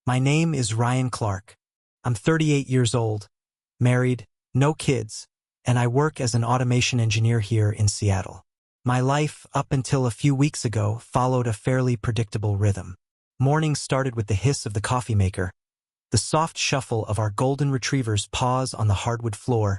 My name is Ryan Clark. I'm 38 years old, married, no kids, and I work as an automation engineer here in Seattle. My life, up until a few weeks ago, followed a fairly predictable rhythm. Mornings started with the hiss of the coffee maker, the soft shuffle of our golden retriever's paws on the hardwood floor,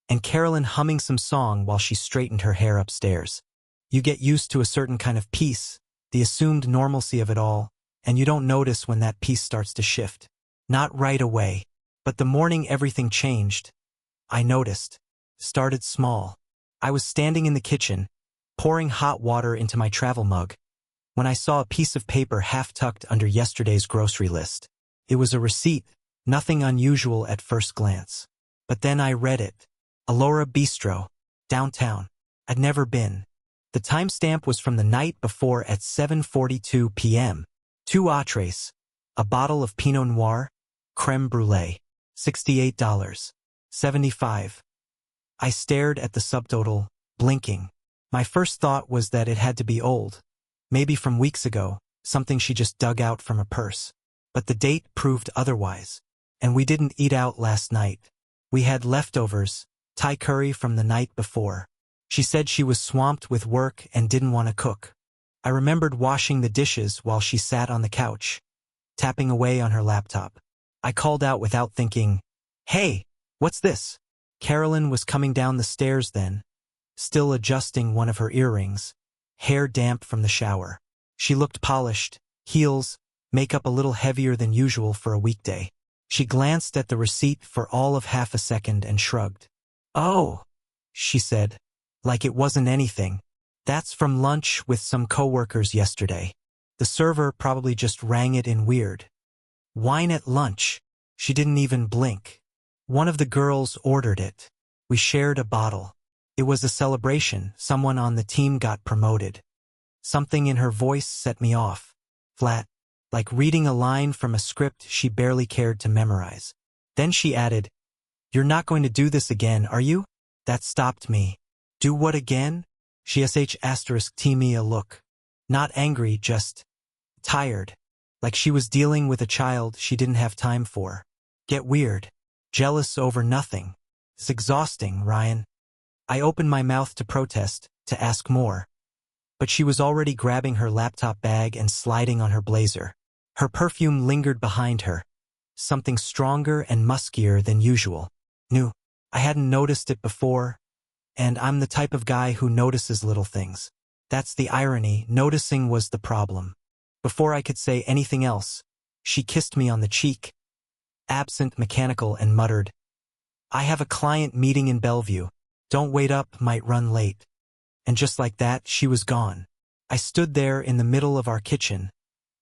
and Carolyn humming some song while she straightened her hair upstairs. You get used to a certain kind of peace, the assumed normalcy of it all, and you don't notice when that peace starts to shift. Not right away, but the morning everything changed. I noticed. Started small. I was standing in the kitchen, pouring hot water into my travel mug, when I saw a piece of paper half-tucked under yesterday's grocery list. It was a receipt, nothing unusual at first glance. But then I read it. Allura Bistro, downtown. I'd never been. The timestamp was from the night before at 7:42 p.m. 2 entrees, a bottle of Pinot Noir, creme brulee, $68.75. I stared at the subtotal, blinking. My first thought was that it had to be old, maybe from weeks ago, something she just dug out from a purse. But the date proved otherwise. And we didn't eat out last night. We had leftovers, Thai curry from the night before. She said she was swamped with work and didn't want to cook. I remembered washing the dishes while she sat on the couch, tapping away on her laptop. I called out without thinking, "Hey, what's this?" Carolyn was coming down the stairs then, still adjusting one of her earrings, hair damp from the shower. She looked polished, heels, makeup a little heavier than usual for a weekday. She glanced at the receipt for all of half a second and shrugged. "Oh," she said, like it wasn't anything. "That's from lunch with some coworkers yesterday. The server probably just rang it in weird. Wine at lunch." She didn't even blink. "One of the girls ordered it. We shared a bottle. It was a celebration. Someone on the team got promoted." Something in her voice set me off. Flat, like reading a line from a script she barely cared to memorize. Then she added, "You're not going to do this again, are you?" That stopped me. "Do what again?" She ******* me a look. Not angry, just tired. Like she was dealing with a child she didn't have time for. Get weird. Jealous over nothing. It's exhausting, Ryan. I opened my mouth to protest, to ask more. But she was already grabbing her laptop bag and sliding on her blazer. Her perfume lingered behind her. Something stronger and muskier than usual. New. I hadn't noticed it before, and I'm the type of guy who notices little things. That's the irony. Noticing was the problem. Before I could say anything else, she kissed me on the cheek, absent, mechanical, and muttered, "I have a client meeting in Bellevue. Don't wait up, might run late." And just like that, she was gone. I stood there in the middle of our kitchen,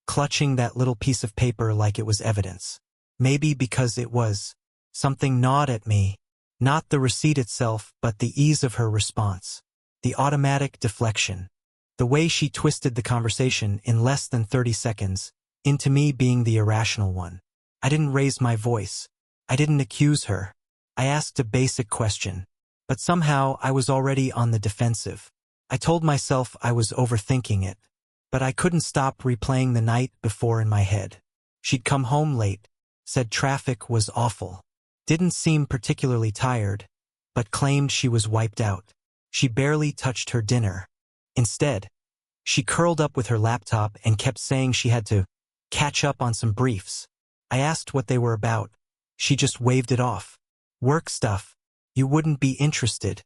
clutching that little piece of paper like it was evidence. Maybe because it was. Something gnawed at me. Not the receipt itself, but the ease of her response. The automatic deflection. The way she twisted the conversation in less than 30 seconds, into me being the irrational one. I didn't raise my voice. I didn't accuse her. I asked a basic question. But somehow I was already on the defensive. I told myself I was overthinking it. But I couldn't stop replaying the night before in my head. She'd come home late, said traffic was awful. Didn't seem particularly tired, but claimed she was wiped out. She barely touched her dinner. Instead, she curled up with her laptop and kept saying she had to catch up on some briefs. I asked what they were about. She just waved it off. "Work stuff. You wouldn't be interested."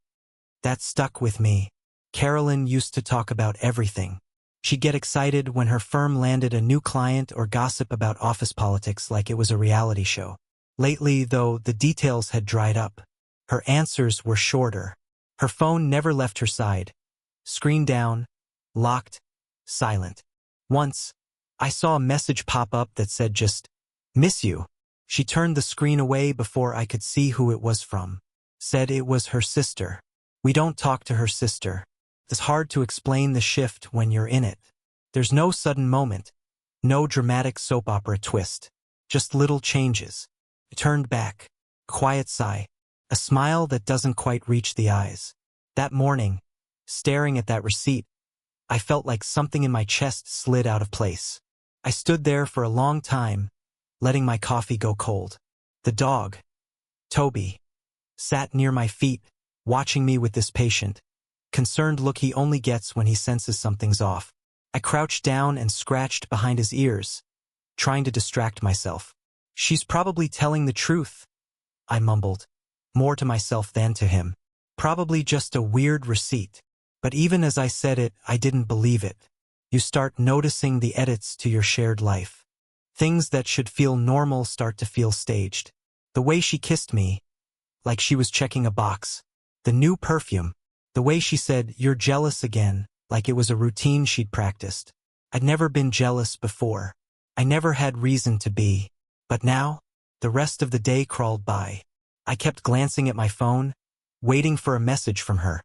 That stuck with me. Carolyn used to talk about everything. She'd get excited when her firm landed a new client or gossip about office politics like it was a reality show. Lately, though, the details had dried up. Her answers were shorter. Her phone never left her side. Screen down, locked, silent. Once, I saw a message pop up that said just, "Miss you." She turned the screen away before I could see who it was from. Said it was her sister. We don't talk to her sister. It's hard to explain the shift when you're in it. There's no sudden moment, no dramatic soap opera twist, just little changes. I turned back, quiet sigh, a smile that doesn't quite reach the eyes. That morning, staring at that receipt, I felt like something in my chest slid out of place. I stood there for a long time, letting my coffee go cold. The dog, Toby, sat near my feet, watching me with this patient, concerned look he only gets when he senses something's off. I crouched down and scratched behind his ears, trying to distract myself. "She's probably telling the truth," I mumbled, more to myself than to him. "Probably just a weird receipt." But even as I said it, I didn't believe it. You start noticing the edits to your shared life. Things that should feel normal start to feel staged. The way she kissed me, like she was checking a box. The new perfume. The way she said, "You're jealous again," like it was a routine she'd practiced. I'd never been jealous before. I never had reason to be. But now, the rest of the day crawled by. I kept glancing at my phone, waiting for a message from her.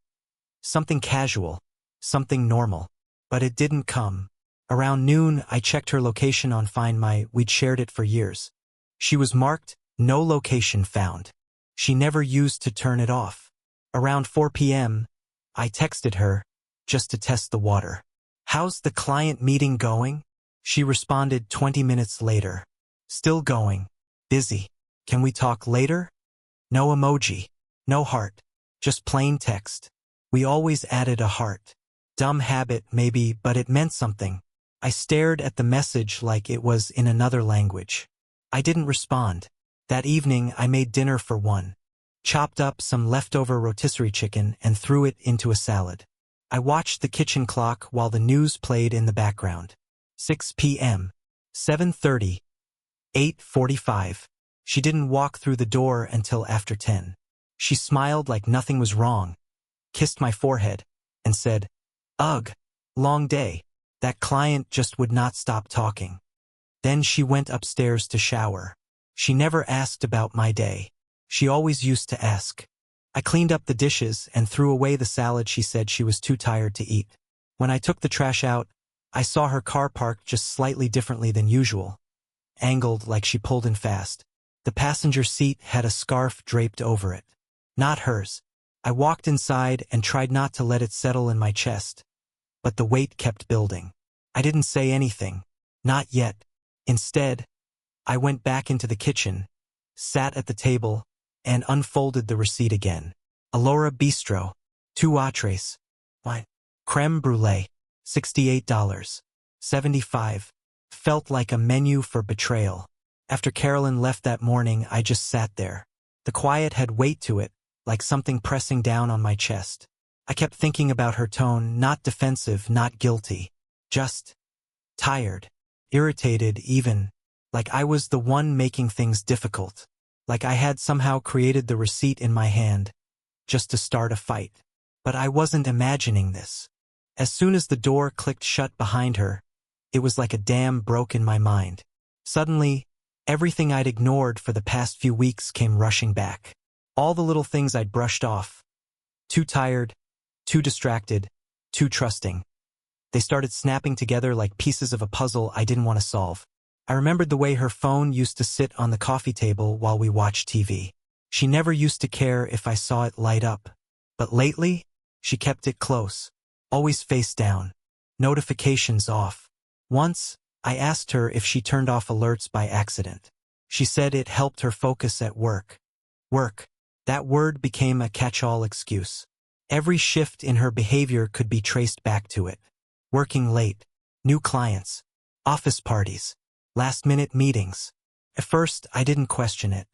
Something casual, something normal. But it didn't come. Around noon, I checked her location on Find My. We'd shared it for years. She was marked, "No location found." She never used to turn it off. Around 4 p.m., I texted her, just to test the water. "How's the client meeting going?" She responded 20 minutes later. "Still going. Busy. Can we talk later?" No emoji. No heart. Just plain text. We always added a heart. Dumb habit, maybe, but it meant something. I stared at the message like it was in another language. I didn't respond. That evening, I made dinner for one. Chopped up some leftover rotisserie chicken and threw it into a salad. I watched the kitchen clock while the news played in the background. 6 p.m. 7:30. 8:45. She didn't walk through the door until after 10. She smiled like nothing was wrong, kissed my forehead, and said, "Ugh, long day." That client just would not stop talking. Then she went upstairs to shower. She never asked about my day. She always used to ask. I cleaned up the dishes and threw away the salad she said she was too tired to eat. When I took the trash out, I saw her car parked just slightly differently than usual, angled like she pulled in fast. The passenger seat had a scarf draped over it. Not hers. I walked inside and tried not to let it settle in my chest, but the weight kept building. I didn't say anything. Not yet. Instead, I went back into the kitchen, sat at the table, and unfolded the receipt again. Alora Bistro, 2 entrees, wine, creme brulee, $68.75. Felt like a menu for betrayal. After Carolyn left that morning, I just sat there. The quiet had weight to it, like something pressing down on my chest. I kept thinking about her tone, not defensive, not guilty. Just tired, irritated even, like I was the one making things difficult. Like I had somehow created the receipt in my hand, just to start a fight. But I wasn't imagining this. As soon as the door clicked shut behind her, it was like a dam broke in my mind. Suddenly, everything I'd ignored for the past few weeks came rushing back. All the little things I'd brushed off. Too tired, too distracted, too trusting. They started snapping together like pieces of a puzzle I didn't want to solve. I remembered the way her phone used to sit on the coffee table while we watched TV. She never used to care if I saw it light up. But lately, she kept it close, always face down, notifications off. Once, I asked her if she turned off alerts by accident. She said it helped her focus at work. Work. That word became a catch-all excuse. Every shift in her behavior could be traced back to it. Working late, new clients, office parties, last-minute meetings. At first, I didn't question it.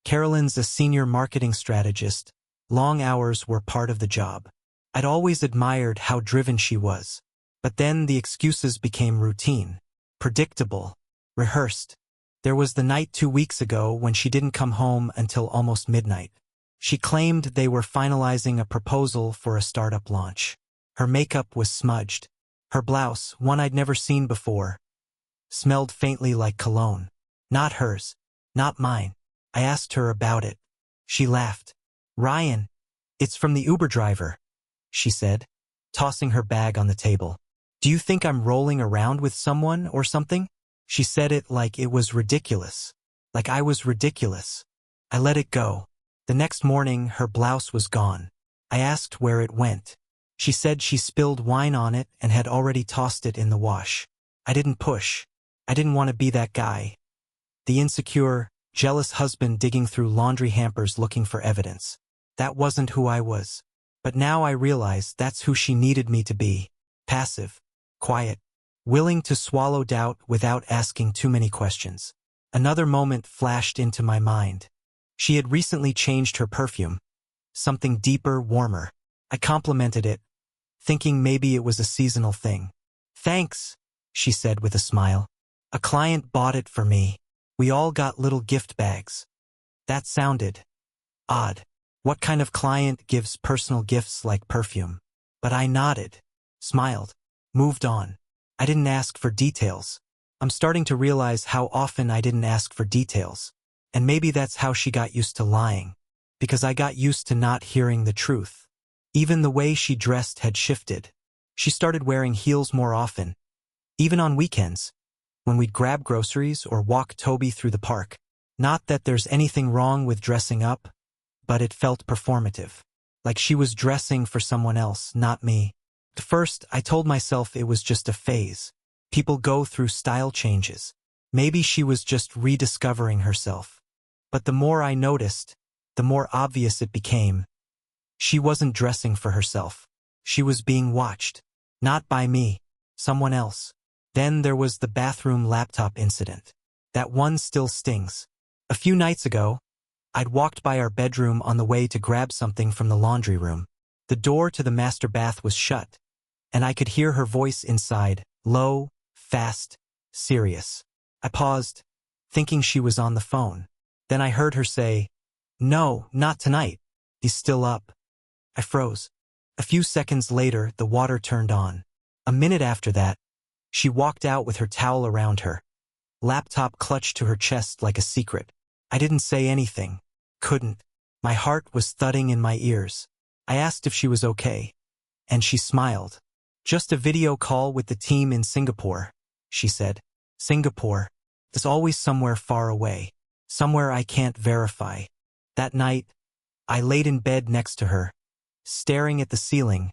Carolyn's a senior marketing strategist. Long hours were part of the job. I'd always admired how driven she was. But then the excuses became routine, predictable, rehearsed. There was the night 2 weeks ago when she didn't come home until almost midnight. She claimed they were finalizing a proposal for a startup launch. Her makeup was smudged. Her blouse, one I'd never seen before, smelled faintly like cologne. Not hers. Not mine. I asked her about it. She laughed. "Ryan, it's from the Uber driver," she said, tossing her bag on the table. "Do you think I'm rolling around with someone or something?" She said it like it was ridiculous. Like I was ridiculous. I let it go. The next morning, her blouse was gone. I asked where it went. She said she spilled wine on it and had already tossed it in the wash. I didn't push. I didn't want to be that guy. The insecure, jealous husband digging through laundry hampers looking for evidence. That wasn't who I was. But now I realize that's who she needed me to be. Passive, quiet, willing to swallow doubt without asking too many questions. Another moment flashed into my mind. She had recently changed her perfume. Something deeper, warmer. I complimented it, thinking maybe it was a seasonal thing. "Thanks," she said with a smile. "A client bought it for me. We all got little gift bags." That sounded odd. What kind of client gives personal gifts like perfume? But I nodded, smiled, moved on. I didn't ask for details. I'm starting to realize how often I didn't ask for details. And maybe that's how she got used to lying. Because I got used to not hearing the truth. Even the way she dressed had shifted. She started wearing heels more often. Even on weekends, when we'd grab groceries or walk Toby through the park. Not that there's anything wrong with dressing up, but it felt performative. Like she was dressing for someone else, not me. At first, I told myself it was just a phase. People go through style changes. Maybe she was just rediscovering herself. But the more I noticed, the more obvious it became. She wasn't dressing for herself. She was being watched. Not by me, someone else. Then there was the bathroom laptop incident. That one still stings. A few nights ago, I'd walked by our bedroom on the way to grab something from the laundry room. The door to the master bath was shut, and I could hear her voice inside, low, fast, serious. I paused, thinking she was on the phone. Then I heard her say, "No, not tonight. He's still up." I froze. A few seconds later, the water turned on. A minute after that, she walked out with her towel around her. Laptop clutched to her chest like a secret. I didn't say anything. Couldn't. My heart was thudding in my ears. I asked if she was okay. And she smiled. "Just a video call with the team in Singapore," she said. Singapore. It's always somewhere far away. Somewhere I can't verify. That night, I laid in bed next to her, staring at the ceiling,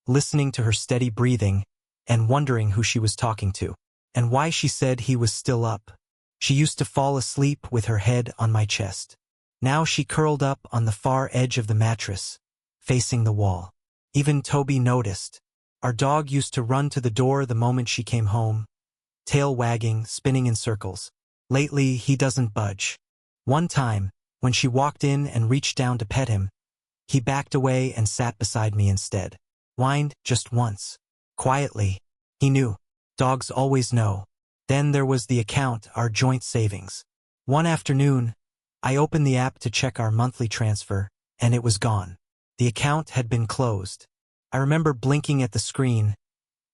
listening to her steady breathing, and wondering who she was talking to, and why she said he was still up. She used to fall asleep with her head on my chest. Now she curled up on the far edge of the mattress, facing the wall. Even Toby noticed. Our dog used to run to the door the moment she came home, tail wagging, spinning in circles. Lately, he doesn't budge. One time, when she walked in and reached down to pet him, he backed away and sat beside me instead. Whined just once. Quietly. He knew. Dogs always know. Then there was the account, our joint savings. One afternoon, I opened the app to check our monthly transfer, and it was gone. The account had been closed. I remember blinking at the screen,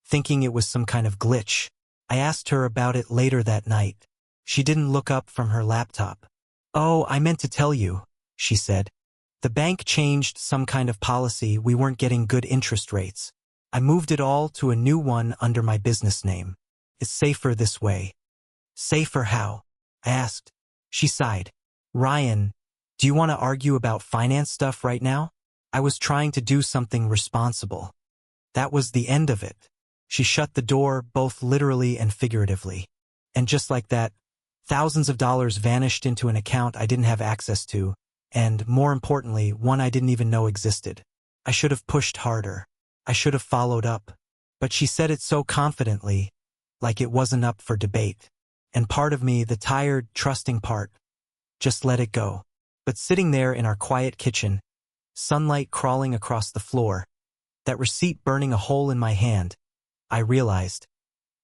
thinking it was some kind of glitch. I asked her about it later that night. She didn't look up from her laptop. "Oh, I meant to tell you," she said. "The bank changed some kind of policy. We weren't getting good interest rates. I moved it all to a new one under my business name. It's safer this way." "Safer how?" I asked. She sighed. "Ryan, do you want to argue about finance stuff right now?" I was trying to do something responsible. That was the end of it. She shut the door, both literally and figuratively. And just like that, thousands of dollars vanished into an account I didn't have access to, and, more importantly, one I didn't even know existed. I should have pushed harder. I should have followed up. But she said it so confidently, like it wasn't up for debate. And part of me, the tired, trusting part, just let it go. But sitting there in our quiet kitchen, sunlight crawling across the floor, that receipt burning a hole in my hand, I realized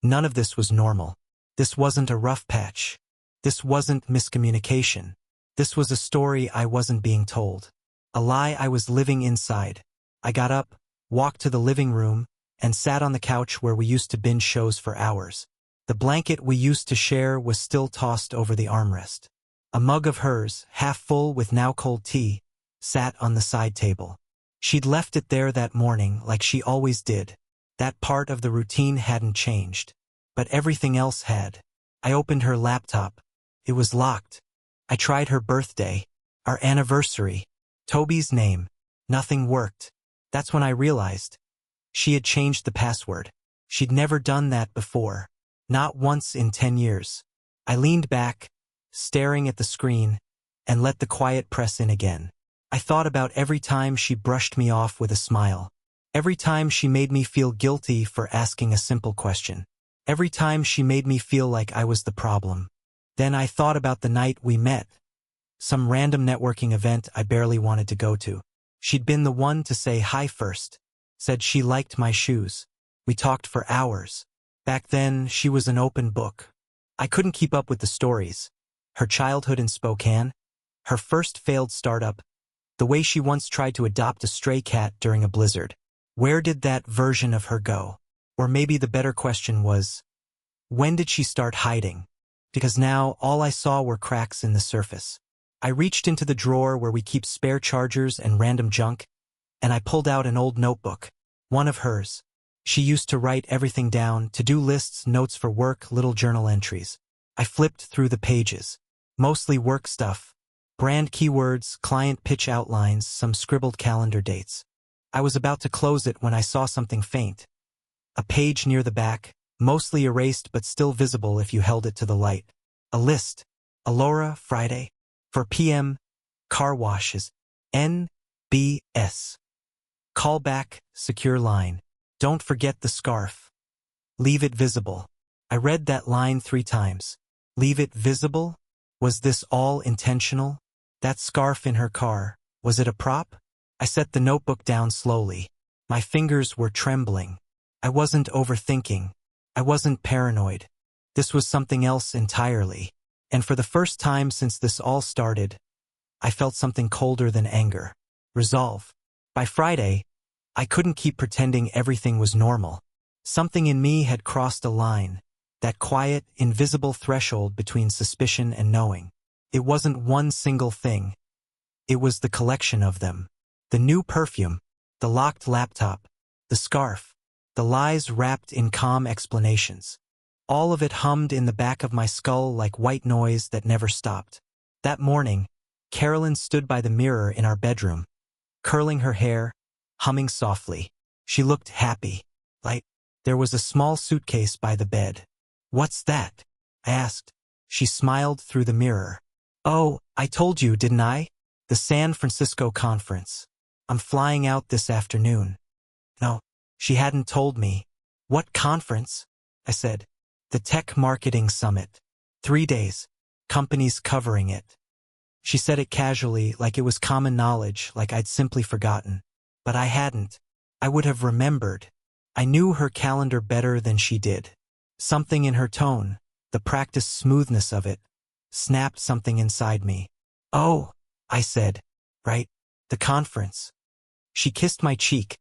none of this was normal. This wasn't a rough patch. This wasn't miscommunication. This was a story I wasn't being told. A lie I was living inside. I got up, walked to the living room, and sat on the couch where we used to binge shows for hours. The blanket we used to share was still tossed over the armrest. A mug of hers, half full with now cold tea, sat on the side table. She'd left it there that morning like she always did. That part of the routine hadn't changed. But everything else had. I opened her laptop. It was locked. I tried her birthday, our anniversary, Toby's name. Nothing worked. That's when I realized. She had changed the password. She'd never done that before. Not once in 10 years. I leaned back, staring at the screen, and let the quiet press in again. I thought about every time she brushed me off with a smile. Every time she made me feel guilty for asking a simple question. Every time she made me feel like I was the problem. Then I thought about the night we met. Some random networking event I barely wanted to go to. She'd been the one to say hi first. Said she liked my shoes. We talked for hours. Back then, she was an open book. I couldn't keep up with the stories. Her childhood in Spokane. Her first failed startup. The way she once tried to adopt a stray cat during a blizzard. Where did that version of her go? Or maybe the better question was, when did she start hiding? Because now all I saw were cracks in the surface. I reached into the drawer where we keep spare chargers and random junk, and I pulled out an old notebook, one of hers. She used to write everything down, to-do lists, notes for work, little journal entries. I flipped through the pages. Mostly work stuff. Brand keywords, client pitch outlines, some scribbled calendar dates. I was about to close it when I saw something faint. A page near the back, mostly erased but still visible if you held it to the light. A list. Alora, Friday. For PM, car washes. NBS. Call back, secure line. Don't forget the scarf. Leave it visible. I read that line 3 times. Leave it visible? Was this all intentional? That scarf in her car, was it a prop? I set the notebook down slowly. My fingers were trembling. I wasn't overthinking. I wasn't paranoid. This was something else entirely. And for the first time since this all started, I felt something colder than anger. Resolve. By Friday, I couldn't keep pretending everything was normal. Something in me had crossed a line, that quiet, invisible threshold between suspicion and knowing. It wasn't one single thing. It was the collection of them. The new perfume, the locked laptop, the scarf, the lies wrapped in calm explanations. All of it hummed in the back of my skull like white noise that never stopped. That morning, Carolyn stood by the mirror in our bedroom, curling her hair, humming softly. She looked happy. There was a small suitcase by the bed. "What's that?" I asked. She smiled through the mirror. "Oh, I told you, didn't I? The San Francisco conference. I'm flying out this afternoon." No, she hadn't told me. "What conference?" I said. "The Tech Marketing Summit. 3 days. Companies covering it." She said it casually, like it was common knowledge, like I'd simply forgotten. But I hadn't. I would have remembered. I knew her calendar better than she did. Something in her tone, the practiced smoothness of it, snapped something inside me. "Oh," I said. "Right, the conference." She kissed my cheek,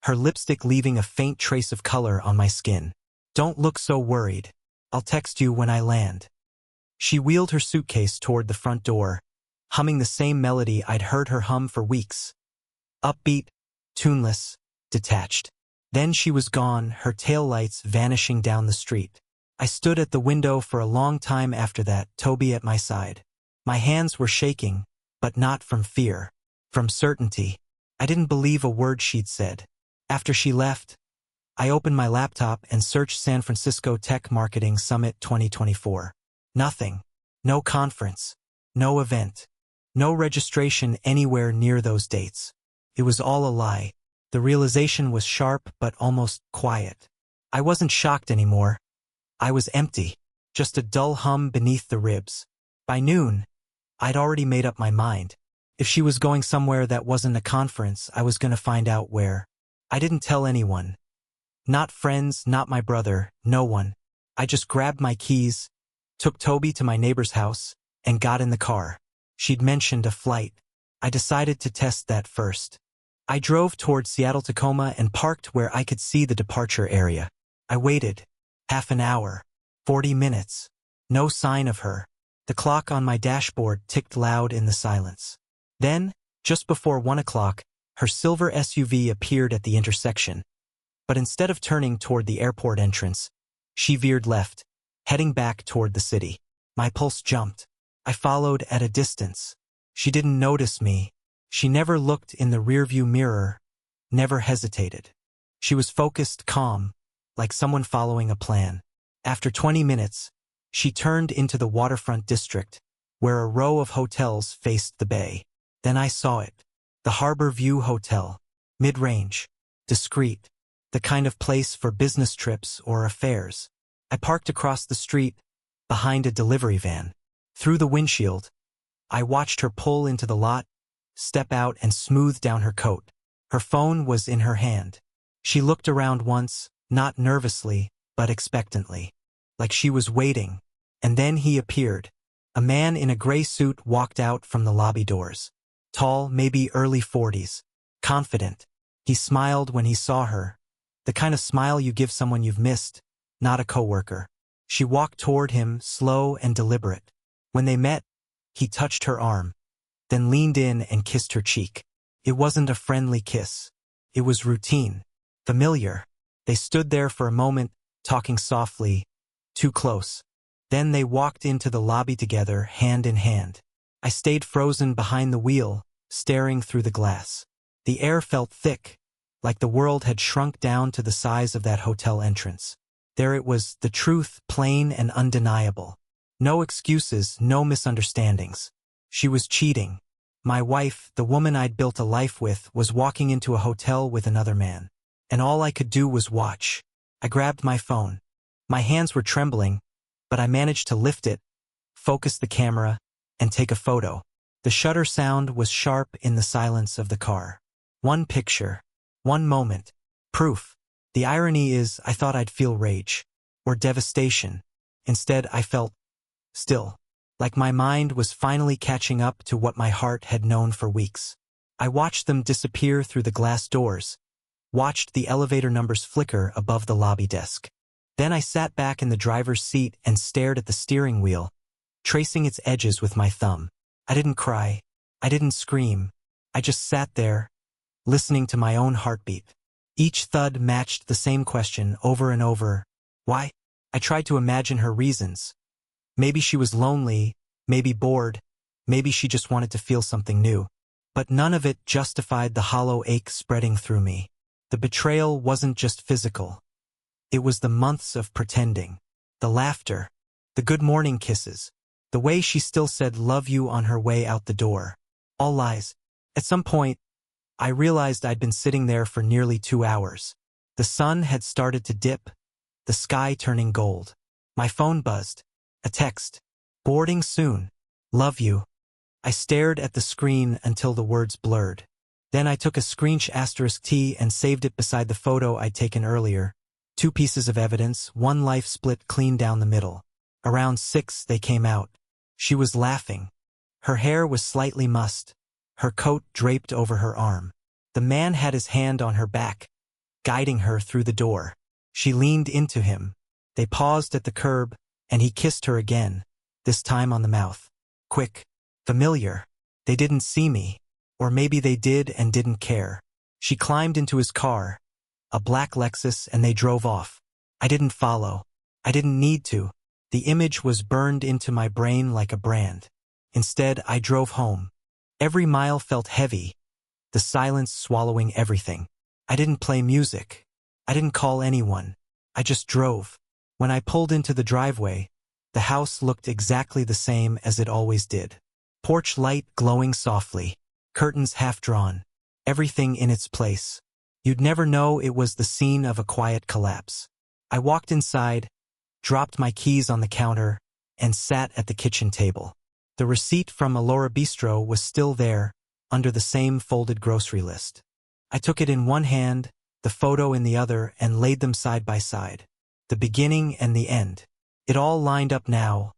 her lipstick leaving a faint trace of color on my skin. "Don't look so worried. I'll text you when I land." She wheeled her suitcase toward the front door, humming the same melody I'd heard her hum for weeks. Upbeat, tuneless, detached. Then she was gone, her taillights vanishing down the street. I stood at the window for a long time after that, Toby at my side. My hands were shaking, but not from fear, from certainty. I didn't believe a word she'd said. After she left, I opened my laptop and searched San Francisco Tech Marketing Summit 2024. Nothing. No conference. No event. No registration anywhere near those dates. It was all a lie. The realization was sharp but almost quiet. I wasn't shocked anymore. I was empty. Just a dull hum beneath the ribs. By noon, I'd already made up my mind. If she was going somewhere that wasn't a conference, I was going to find out where. I didn't tell anyone. Not friends, not my brother, no one. I just grabbed my keys, took Toby to my neighbor's house, and got in the car. She'd mentioned a flight. I decided to test that first. I drove toward Seattle-Tacoma and parked where I could see the departure area. I waited. Half an hour. 40 minutes. No sign of her. The clock on my dashboard ticked loud in the silence. Then, just before 1 o'clock, her silver SUV appeared at the intersection. But instead of turning toward the airport entrance, she veered left, heading back toward the city. My pulse jumped. I followed at a distance. She didn't notice me. She never looked in the rearview mirror, never hesitated. She was focused, calm, like someone following a plan. After 20 minutes, she turned into the waterfront district, where a row of hotels faced the bay. Then I saw it. The Harbor View Hotel. Mid-range. Discreet. The kind of place for business trips or affairs. I parked across the street, behind a delivery van. Through the windshield, I watched her pull into the lot, step out and smooth down her coat. Her phone was in her hand. She looked around once, not nervously, but expectantly. Like she was waiting. And then he appeared. A man in a gray suit walked out from the lobby doors. Tall, maybe early 40s. Confident. He smiled when he saw her. The kind of smile you give someone you've missed, not a coworker. She walked toward him, slow and deliberate. When they met, he touched her arm, then leaned in and kissed her cheek. It wasn't a friendly kiss. It was routine. Familiar. They stood there for a moment, talking softly, too close. Then they walked into the lobby together, hand in hand. I stayed frozen behind the wheel, staring through the glass. The air felt thick, like the world had shrunk down to the size of that hotel entrance. There it was, the truth, plain and undeniable. No excuses, no misunderstandings. She was cheating. My wife, the woman I'd built a life with, was walking into a hotel with another man. And all I could do was watch. I grabbed my phone. My hands were trembling, but I managed to lift it, focus the camera, and take a photo. The shutter sound was sharp in the silence of the car. One picture. One moment. Proof. The irony is, I thought I'd feel rage. Or devastation. Instead, I felt still. Like my mind was finally catching up to what my heart had known for weeks. I watched them disappear through the glass doors. Watched the elevator numbers flicker above the lobby desk. Then I sat back in the driver's seat and stared at the steering wheel, tracing its edges with my thumb. I didn't cry. I didn't scream. I just sat there, listening to my own heartbeat. Each thud matched the same question over and over. Why? I tried to imagine her reasons. Maybe she was lonely, maybe bored, maybe she just wanted to feel something new. But none of it justified the hollow ache spreading through me. The betrayal wasn't just physical. It was the months of pretending. The laughter. The good morning kisses. The way she still said love you on her way out the door. All lies. At some point, I realized I'd been sitting there for nearly 2 hours. The sun had started to dip, the sky turning gold. My phone buzzed. A text. Boarding soon. Love you. I stared at the screen until the words blurred. Then I took a **T and saved it beside the photo I'd taken earlier. 2 pieces of evidence, one life split clean down the middle. Around 6 they came out. She was laughing. Her hair was slightly mussed. Her coat draped over her arm. The man had his hand on her back, guiding her through the door. She leaned into him. They paused at the curb, and he kissed her again, this time on the mouth. Quick. Familiar. They didn't see me. Or maybe they did and didn't care. She climbed into his car, a black Lexus, and they drove off. I didn't follow. I didn't need to. The image was burned into my brain like a brand. Instead, I drove home. Every mile felt heavy, the silence swallowing everything. I didn't play music. I didn't call anyone. I just drove. When I pulled into the driveway, the house looked exactly the same as it always did. Porch light glowing softly, curtains half drawn, everything in its place. You'd never know it was the scene of a quiet collapse. I walked inside, dropped my keys on the counter, and sat at the kitchen table. The receipt from Alora Bistro was still there, under the same folded grocery list. I took it in one hand, the photo in the other, and laid them side by side. The beginning and the end. It all lined up now.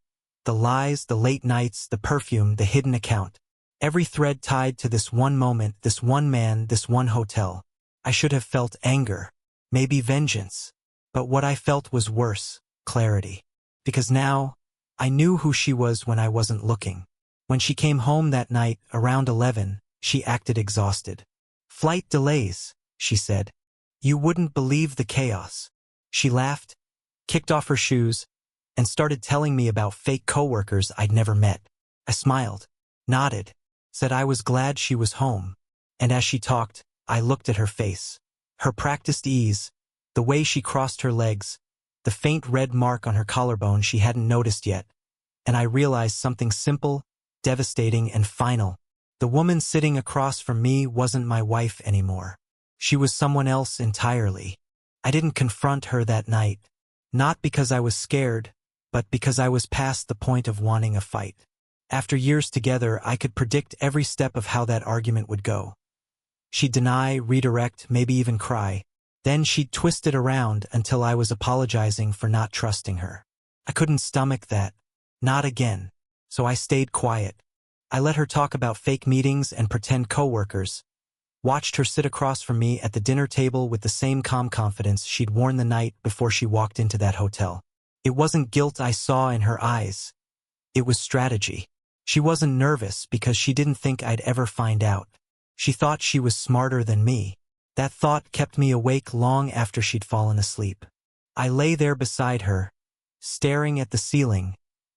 The lies, the late nights, the perfume, the hidden account. Every thread tied to this one moment, this one man, this one hotel. I should have felt anger, maybe vengeance. But what I felt was worse, clarity. Because now, I knew who she was when I wasn't looking. When she came home that night, around 11, she acted exhausted. Flight delays, she said. You wouldn't believe the chaos. She laughed, kicked off her shoes, and started telling me about fake coworkers I'd never met. I smiled, nodded, said I was glad she was home. And as she talked, I looked at her face. Her practiced ease, the way she crossed her legs, the faint red mark on her collarbone she hadn't noticed yet, and I realized something simple devastating and final. The woman sitting across from me wasn't my wife anymore. She was someone else entirely. I didn't confront her that night, not because I was scared, but because I was past the point of wanting a fight. After years together, I could predict every step of how that argument would go. She'd deny, redirect, maybe even cry. Then she'd twist it around until I was apologizing for not trusting her. I couldn't stomach that. Not again. So I stayed quiet. I let her talk about fake meetings and pretend coworkers. Watched her sit across from me at the dinner table with the same calm confidence she'd worn the night before she walked into that hotel. It wasn't guilt I saw in her eyes. It was strategy. She wasn't nervous because she didn't think I'd ever find out. She thought she was smarter than me. That thought kept me awake long after she'd fallen asleep. I lay there beside her, staring at the ceiling,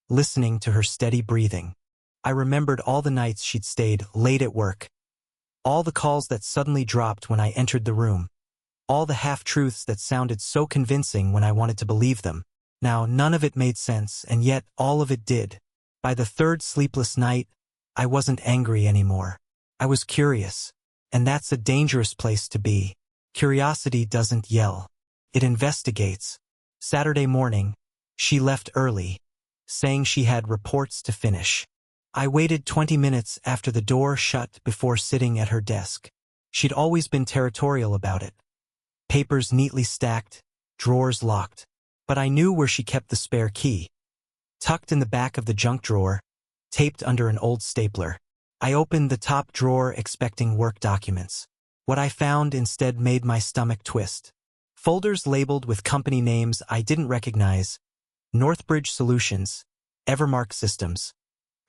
listening to her steady breathing. I remembered all the nights she'd stayed late at work, all the calls that suddenly dropped when I entered the room, all the half-truths that sounded so convincing when I wanted to believe them. Now, none of it made sense, and yet all of it did. By the third sleepless night, I wasn't angry anymore. I was curious, and that's a dangerous place to be. Curiosity doesn't yell. It investigates. Saturday morning, she left early, saying she had reports to finish. I waited 20 minutes after the door shut before sitting at her desk. She'd always been territorial about it. Papers neatly stacked, drawers locked. But I knew where she kept the spare key. Tucked in the back of the junk drawer, taped under an old stapler. I opened the top drawer expecting work documents. What I found instead made my stomach twist. Folders labeled with company names I didn't recognize. Northbridge Solutions, Evermark Systems,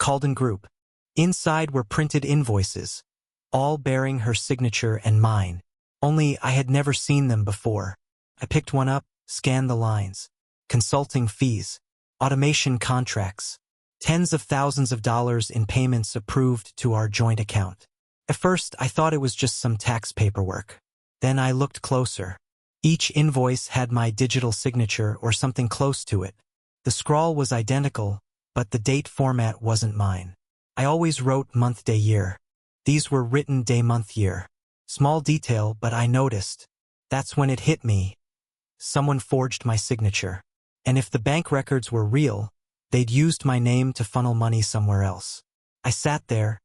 Calden Group. Inside were printed invoices, all bearing her signature and mine. Only I had never seen them before. I picked one up, scanned the lines. Consulting fees, automation contracts, tens of thousands of dollars in payments approved to our joint account. At first, I thought it was just some tax paperwork. Then I looked closer. Each invoice had my digital signature or something close to it. The scrawl was identical, but the date format wasn't mine. I always wrote month, day, year. These were written day, month, year. Small detail, but I noticed. That's when it hit me. Someone forged my signature. And if the bank records were real, they'd used my name to funnel money somewhere else. I sat there,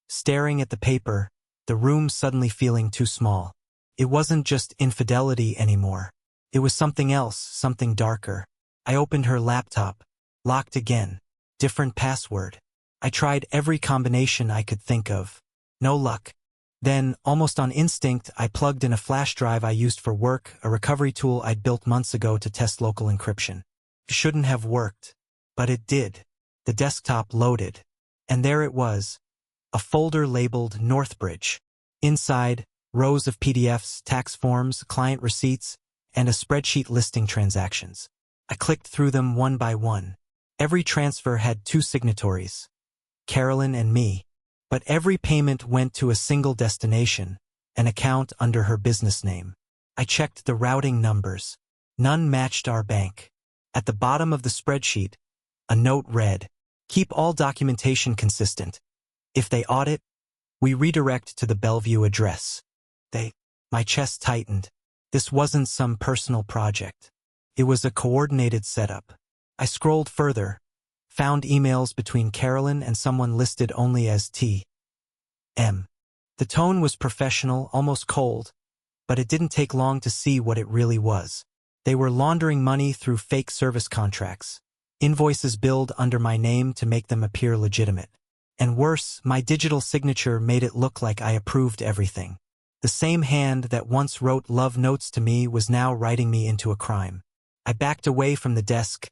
staring at the paper, the room suddenly feeling too small. It wasn't just infidelity anymore. It was something else, something darker. I opened her laptop, locked again, different password. I tried every combination I could think of. No luck. Then, almost on instinct, I plugged in a flash drive I used for work, a recovery tool I'd built months ago to test local encryption. It shouldn't have worked, but it did. The desktop loaded. And there it was, a folder labeled Northbridge. Inside, rows of PDFs, tax forms, client receipts, and a spreadsheet listing transactions. I clicked through them one by one. Every transfer had two signatories, Carolyn and me. But every payment went to a single destination, an account under her business name. I checked the routing numbers. None matched our bank. At the bottom of the spreadsheet, a note read, "Keep all documentation consistent. If they audit, we redirect to the Bellevue address." My chest tightened. This wasn't some personal project. It was a coordinated setup. I scrolled further, found emails between Carolyn and someone listed only as T.M. The tone was professional, almost cold, but it didn't take long to see what it really was. They were laundering money through fake service contracts, invoices billed under my name to make them appear legitimate. And worse, my digital signature made it look like I approved everything. The same hand that once wrote love notes to me was now writing me into a crime. I backed away from the desk,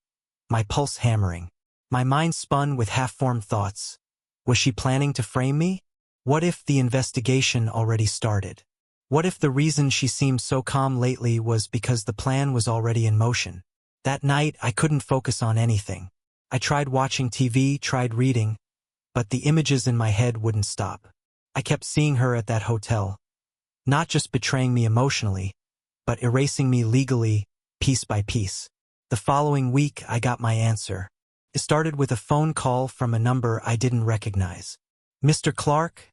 my pulse hammering. My mind spun with half-formed thoughts. Was she planning to frame me? What if the investigation already started? What if the reason she seemed so calm lately was because the plan was already in motion? That night, I couldn't focus on anything. I tried watching TV, tried reading, but the images in my head wouldn't stop. I kept seeing her at that hotel, not just betraying me emotionally, but erasing me legally, piece by piece. The following week, I got my answer. It started with a phone call from a number I didn't recognize. "Mr. Clark?"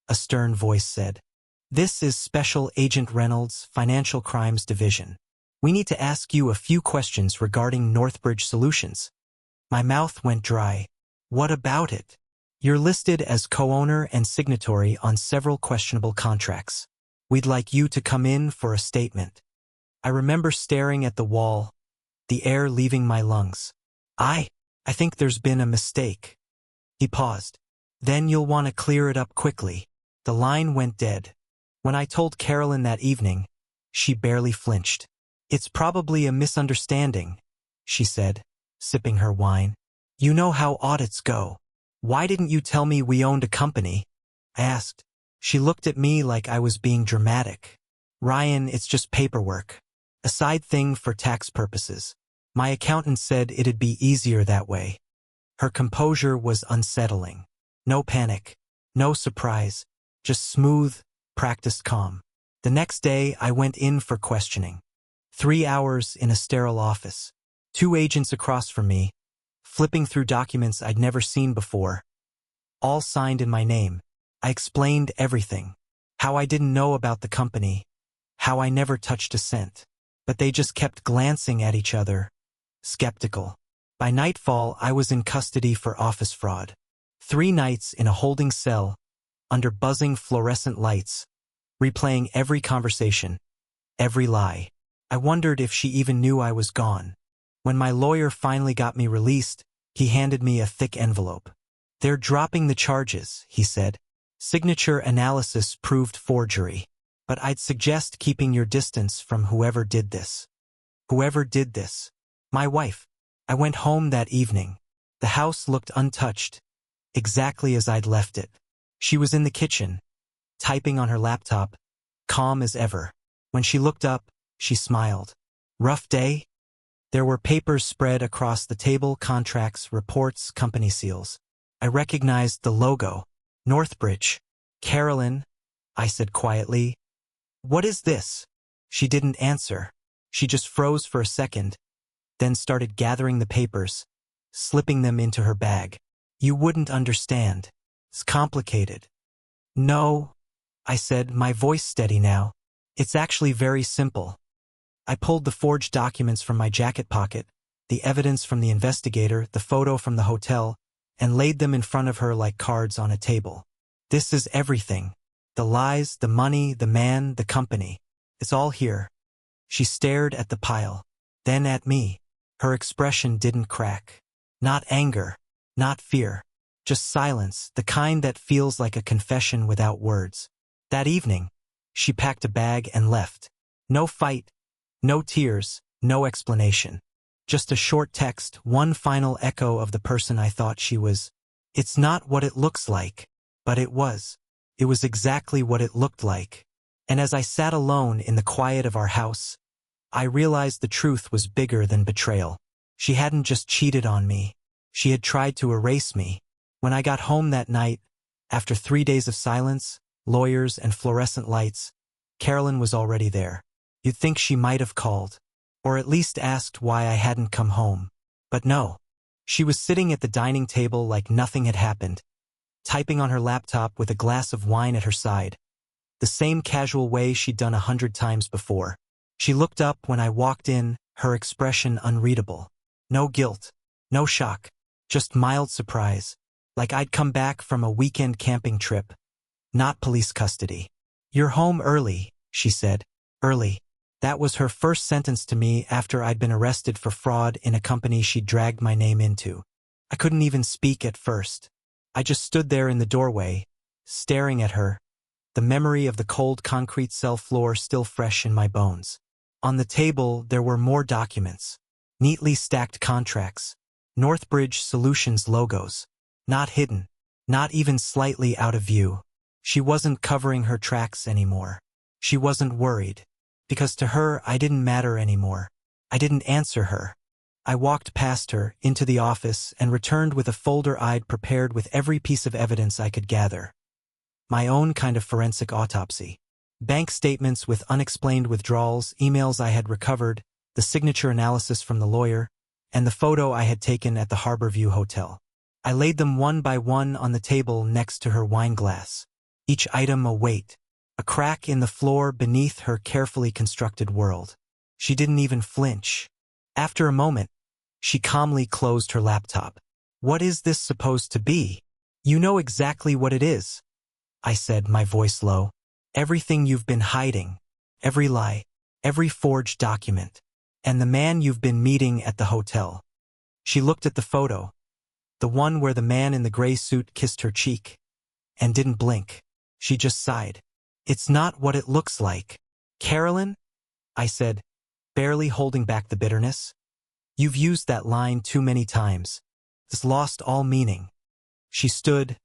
a stern voice said. "This is Special Agent Reynolds, Financial Crimes Division. We need to ask you a few questions regarding Northbridge Solutions." My mouth went dry. "What about it?" "You're listed as co-owner and signatory on several questionable contracts. We'd like you to come in for a statement." I remember staring at the wall, the air leaving my lungs. I think there's been a mistake." He paused. "Then you'll want to clear it up quickly." The line went dead. When I told Carolyn that evening, she barely flinched. "It's probably a misunderstanding," she said, sipping her wine. "You know how audits go. Why didn't you tell me we owned a company?" I asked. She looked at me like I was being dramatic. "Ryan, it's just paperwork. A side thing for tax purposes. My accountant said it'd be easier that way." Her composure was unsettling. No panic, no surprise, just smooth, practiced calm. The next day, I went in for questioning. 3 hours in a sterile office. 2 agents across from me, flipping through documents I'd never seen before. All signed in my name. I explained everything. How I didn't know about the company. How I never touched a cent. But they just kept glancing at each other, skeptical. By nightfall, I was in custody for office fraud. 3 nights in a holding cell, under buzzing fluorescent lights, replaying every conversation, every lie. I wondered if she even knew I was gone. When my lawyer finally got me released, he handed me a thick envelope. "They're dropping the charges," he said. "Signature analysis proved forgery. But I'd suggest keeping your distance from whoever did this." Whoever did this? My wife. I went home that evening. The house looked untouched, exactly as I'd left it. She was in the kitchen, typing on her laptop, calm as ever. When she looked up, she smiled. "Rough day?" There were papers spread across the table, contracts, reports, company seals. I recognized the logo. Northbridge. "Carolyn," I said quietly, "what is this?" She didn't answer. She just froze for a second, then started gathering the papers, slipping them into her bag. "You wouldn't understand. It's complicated." "No," I said, my voice steady now. "It's actually very simple." I pulled the forged documents from my jacket pocket, the evidence from the investigator, the photo from the hotel, and laid them in front of her like cards on a table. "This is everything. The lies, the money, the man, the company. It's all here." She stared at the pile, then at me. Her expression didn't crack. Not anger, not fear. Just silence, the kind that feels like a confession without words. That evening, she packed a bag and left. No fight, no tears, no explanation. Just a short text, one final echo of the person I thought she was. It's not what it looks like, but it was. It was exactly what it looked like. And as I sat alone in the quiet of our house, I realized the truth was bigger than betrayal. She hadn't just cheated on me. She had tried to erase me. When I got home that night, after 3 days of silence, lawyers, and fluorescent lights, Carolyn was already there. You'd think she might have called, or at least asked why I hadn't come home. But no. She was sitting at the dining table like nothing had happened, typing on her laptop with a glass of wine at her side, the same casual way she'd done 100 times before. She looked up when I walked in, her expression unreadable. No guilt, no shock, just mild surprise, like I'd come back from a weekend camping trip, not police custody. "You're home early," she said. Early. That was her first sentence to me after I'd been arrested for fraud in a company she'd dragged my name into. I couldn't even speak at first. I just stood there in the doorway, staring at her, the memory of the cold concrete cell floor still fresh in my bones. On the table, there were more documents, neatly stacked contracts, Northbridge Solutions logos, not hidden, not even slightly out of view. She wasn't covering her tracks anymore. She wasn't worried, because to her I didn't matter anymore. I didn't answer her. I walked past her, into the office, and returned with a folder I'd prepared with every piece of evidence I could gather. My own kind of forensic autopsy. Bank statements with unexplained withdrawals, emails I had recovered, the signature analysis from the lawyer, and the photo I had taken at the Harborview Hotel. I laid them one by one on the table next to her wine glass, each item a weight, a crack in the floor beneath her carefully constructed world. She didn't even flinch. After a moment, she calmly closed her laptop. "What is this supposed to be?" "You know exactly what it is," I said, my voice low. "Everything you've been hiding, every lie, every forged document, and the man you've been meeting at the hotel." She looked at the photo, the one where the man in the gray suit kissed her cheek, and didn't blink. She just sighed. "It's not what it looks like." "Carolyn," I said, barely holding back the bitterness, "you've used that line too many times. It's lost all meaning." She stood,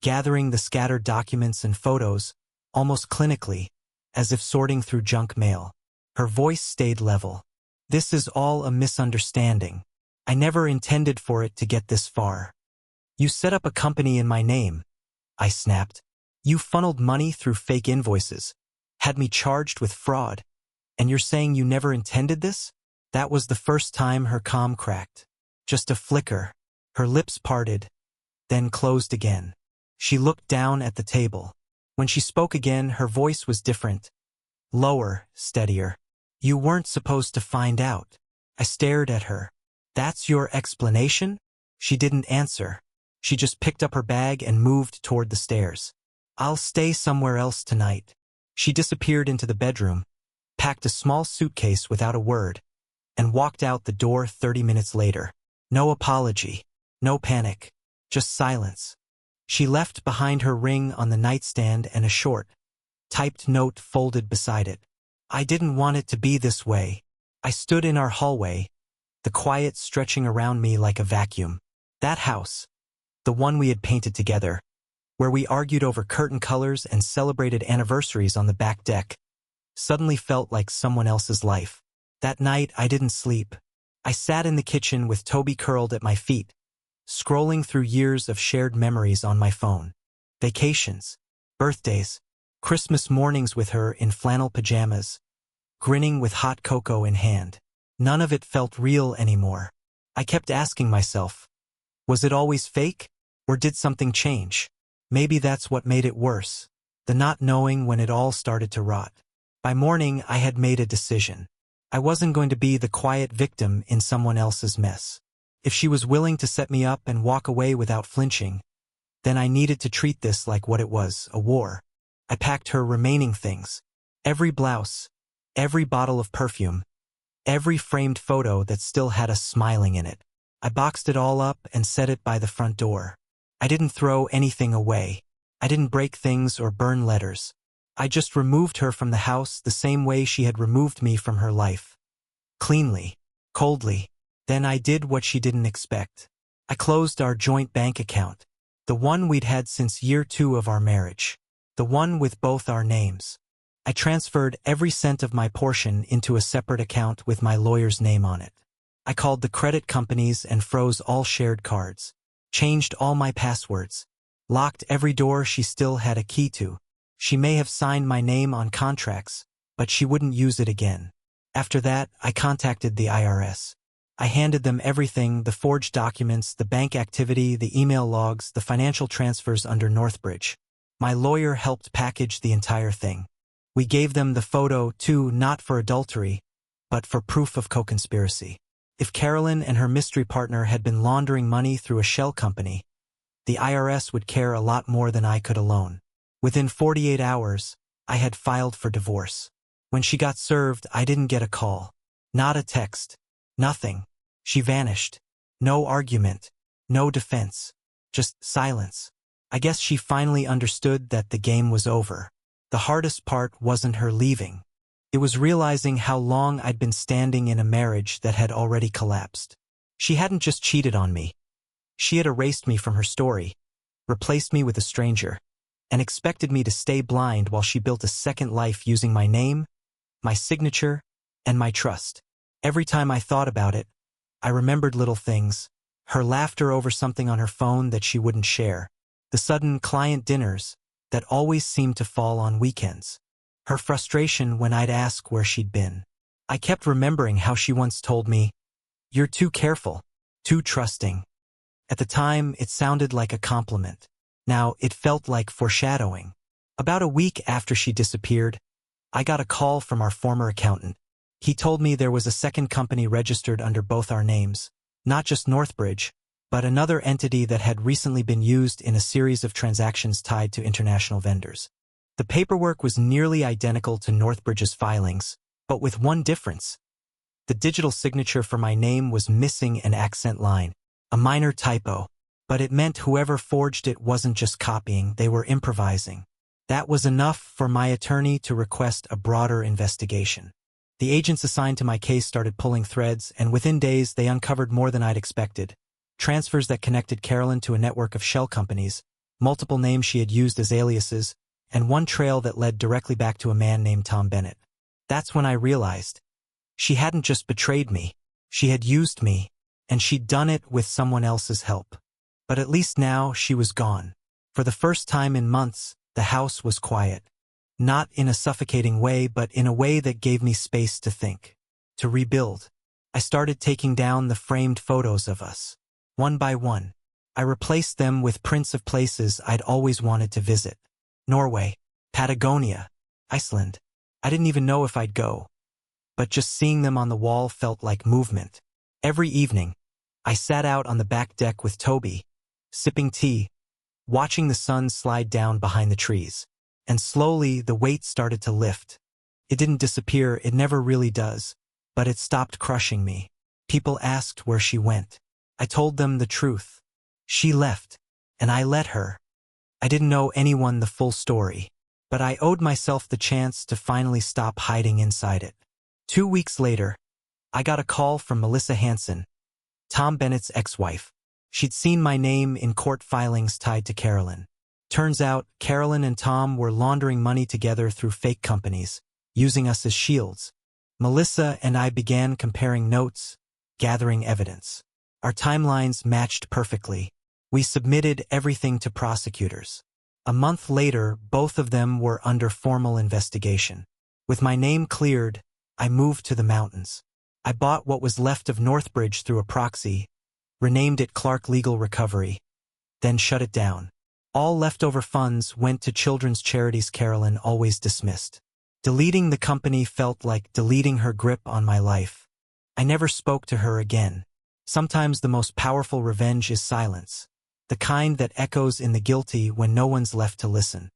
gathering the scattered documents and photos, almost clinically, as if sorting through junk mail. Her voice stayed level. "This is all a misunderstanding. I never intended for it to get this far." "You set up a company in my name," I snapped. "You funneled money through fake invoices, had me charged with fraud, and you're saying you never intended this?" That was the first time her calm cracked. Just a flicker. Her lips parted, then closed again. She looked down at the table. When she spoke again, her voice was different. Lower, steadier. "You weren't supposed to find out." I stared at her. "That's your explanation?" She didn't answer. She just picked up her bag and moved toward the stairs. "I'll stay somewhere else tonight." She disappeared into the bedroom, packed a small suitcase without a word, and walked out the door 30 minutes later. No apology, no panic, just silence. She left behind her ring on the nightstand and a short, typed note folded beside it. "I didn't want it to be this way." I stood in our hallway, the quiet stretching around me like a vacuum. That house, the one we had painted together, where we argued over curtain colors and celebrated anniversaries on the back deck, suddenly felt like someone else's life. That night I didn't sleep. I sat in the kitchen with Toby curled at my feet, scrolling through years of shared memories on my phone. Vacations, birthdays, Christmas mornings with her in flannel pajamas, grinning with hot cocoa in hand. None of it felt real anymore. I kept asking myself, was it always fake? Or did something change? Maybe that's what made it worse, the not knowing when it all started to rot. By morning, I had made a decision. I wasn't going to be the quiet victim in someone else's mess. If she was willing to set me up and walk away without flinching, then I needed to treat this like what it was, a war. I packed her remaining things. Every blouse, every bottle of perfume, every framed photo that still had us smiling in it. I boxed it all up and set it by the front door. I didn't throw anything away. I didn't break things or burn letters. I just removed her from the house the same way she had removed me from her life. Cleanly, coldly. Then I did what she didn't expect. I closed our joint bank account, the one we'd had since year 2 of our marriage, the one with both our names. I transferred every cent of my portion into a separate account with my lawyer's name on it. I called the credit companies and froze all shared cards, changed all my passwords, locked every door she still had a key to. She may have signed my name on contracts, but she wouldn't use it again. After that, I contacted the IRS. I handed them everything, the forged documents, the bank activity, the email logs, the financial transfers under Northbridge. My lawyer helped package the entire thing. We gave them the photo, too, not for adultery, but for proof of co-conspiracy. If Carolyn and her mystery partner had been laundering money through a shell company, the IRS would care a lot more than I could alone. Within 48 hours, I had filed for divorce. When she got served, I didn't get a call. Not a text. Nothing. She vanished. No argument. No defense. Just silence. I guess she finally understood that the game was over. The hardest part wasn't her leaving. It was realizing how long I'd been standing in a marriage that had already collapsed. She hadn't just cheated on me. She had erased me from her story, replaced me with a stranger, and expected me to stay blind while she built a second life using my name, my signature, and my trust. Every time I thought about it, I remembered little things, her laughter over something on her phone that she wouldn't share, the sudden client dinners that always seemed to fall on weekends, her frustration when I'd ask where she'd been. I kept remembering how she once told me, "You're too careful, too trusting." At the time, it sounded like a compliment. Now, it felt like foreshadowing. About a week after she disappeared, I got a call from our former accountant. He told me there was a second company registered under both our names, not just Northbridge, but another entity that had recently been used in a series of transactions tied to international vendors. The paperwork was nearly identical to Northbridge's filings, but with one difference. The digital signature for my name was missing an accent line, a minor typo, but it meant whoever forged it wasn't just copying, they were improvising. That was enough for my attorney to request a broader investigation. The agents assigned to my case started pulling threads, and within days they uncovered more than I'd expected. Transfers that connected Carolyn to a network of shell companies, multiple names she had used as aliases, and one trail that led directly back to a man named Tom Bennett. That's when I realized she hadn't just betrayed me, she had used me, and she'd done it with someone else's help. But at least now she was gone. For the first time in months, the house was quiet. Not in a suffocating way, but in a way that gave me space to think, to rebuild. I started taking down the framed photos of us. One by one, I replaced them with prints of places I'd always wanted to visit. Norway, Patagonia, Iceland. I didn't even know if I'd go. But just seeing them on the wall felt like movement. Every evening, I sat out on the back deck with Toby, sipping tea, watching the sun slide down behind the trees. And slowly, the weight started to lift. It didn't disappear, it never really does, but it stopped crushing me. People asked where she went. I told them the truth. She left, and I let her. I didn't know anyone the full story, but I owed myself the chance to finally stop hiding inside it. 2 weeks later, I got a call from Melissa Hansen, Tom Bennett's ex-wife. She'd seen my name in court filings tied to Carolyn. Turns out, Carolyn and Tom were laundering money together through fake companies, using us as shields. Melissa and I began comparing notes, gathering evidence. Our timelines matched perfectly. We submitted everything to prosecutors. A month later, both of them were under formal investigation. With my name cleared, I moved to the mountains. I bought what was left of Northbridge through a proxy, renamed it Clark Legal Recovery, then shut it down. All leftover funds went to children's charities Carolyn always dismissed. Deleting the company felt like deleting her grip on my life. I never spoke to her again. Sometimes the most powerful revenge is silence, the kind that echoes in the guilty when no one's left to listen.